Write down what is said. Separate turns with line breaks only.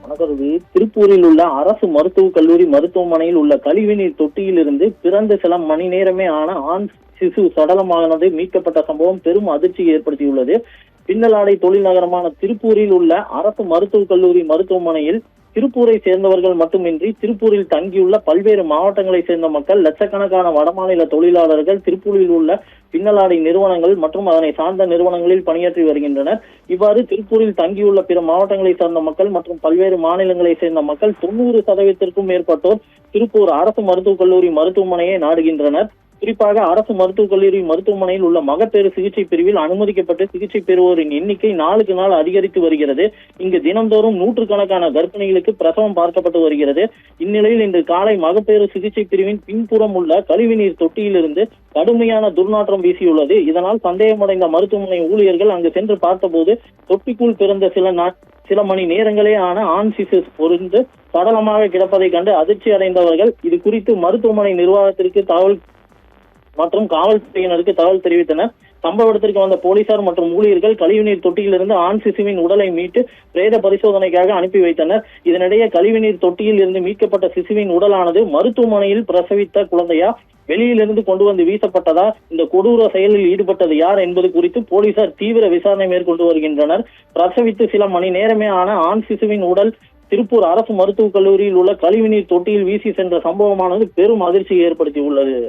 வணக்கம். திருப்பூரில் உள்ள அரசு மருத்துவக் கல்லூரி மருத்துவமனையில் உள்ள கழிவுநீர் தொட்டியிலிருந்து பிறந்த சில மணி நேரமே ஆன ஆண் சிசு சடலமானது மீட்கப்பட்ட சம்பவம் பெரும் அதிர்ச்சியை ஏற்படுத்தியுள்ளது. பின்னலாடை தொழில் நகரமான திருப்பூரில் உள்ள அரசு மருத்துவக் கல்லூரி மருத்துவமனையில் திருப்பூரை சேர்ந்தவர்கள் மட்டுமின்றி திருப்பூரில் தங்கியுள்ள பல்வேறு மாவட்டங்களை சேர்ந்த மக்கள், லட்சக்கணக்கான வடமாநில தொழிலாளர்கள் திருப்பூரில் உள்ள பின்னலாடை நிறுவனங்கள் மற்றும் அதனை சார்ந்த நிறுவனங்களில் பணியாற்றி வருகின்றனர். இவ்வாறு திருப்பூரில் தங்கியுள்ள பிற மாவட்டங்களை சார்ந்த மக்கள் மற்றும் பல்வேறு மாநிலங்களை சேர்ந்த மக்கள் 90% மேற்பட்டோர் திருப்பூர் அரசு மருத்துவக் கல்லூரி மருத்துவமனையை நாடுகின்றனர். குறிப்பாக அரசு மருத்துவக் கல்லூரி மருத்துவமனையில் உள்ள மகப்பேறு சிகிச்சை பிரிவில் அனுமதிக்கப்பட்டு சிகிச்சை பெறுவோரின் எண்ணிக்கை நாளுக்கு நாள் அதிகரித்து வருகிறது. இங்கு தினந்தோறும் நூற்றுக்கணக்கான கர்ப்பிணிகளுக்கு பிரசவம் பார்க்கப்பட்டு வருகிறது. இந்நிலையில் இன்று காலை மகப்பேறு சிகிச்சை பிரிவின் பின்புறம் உள்ள கழிவுநீர் தொட்டியிலிருந்து கடுமையான துர்நாற்றம் வீசியுள்ளது. இதனால் சந்தேகமடைந்த மருத்துவமனை ஊழியர்கள் அங்கு சென்று பார்த்தபோது தொட்டிக்குள் பிறந்த சில மணி நேரங்களே ஆன ஆண் சிசு பொருந்து சடலமாக கிடப்பதை கண்டு அதிர்ச்சி அடைந்தவர்கள் இது குறித்து மருத்துவமனை நிர்வாகத்திற்கு மற்றும் காவல்துறையினருக்கு தகவல் தெரிவித்தனர். சம்பவ இடத்திற்கு வந்த போலீசார் மற்றும் ஊழியர்கள் கழிவுநீர் தொட்டியிலிருந்து ஆண் சிசுவின் உடலை மீட்டு பிரேத பரிசோதனைக்காக அனுப்பி வைத்தனர். இதனிடையே கழிவுநீர் தொட்டியில் இருந்து மீட்கப்பட்ட சிசுவின் உடலானது மருத்துவமனையில் பிரசவித்த குழந்தையா, வெளியிலிருந்து கொண்டு வந்து வீசப்பட்டதா, இந்த கொடூர செயலில் ஈடுபட்டது யார் என்பது குறித்து போலீசார் தீவிர விசாரணை மேற்கொண்டு வருகின்றனர். பிரசவித்து சில மணி நேரமே ஆன ஆண் சிசுவின் உடல் திருப்பூர் அரசு மருத்துவக் கல்லூரியில் உள்ள கழிவுநீர் தொட்டியில் வீசி சென்ற சம்பவமானது பெரும் அதிர்ச்சியை ஏற்படுத்தி உள்ளது.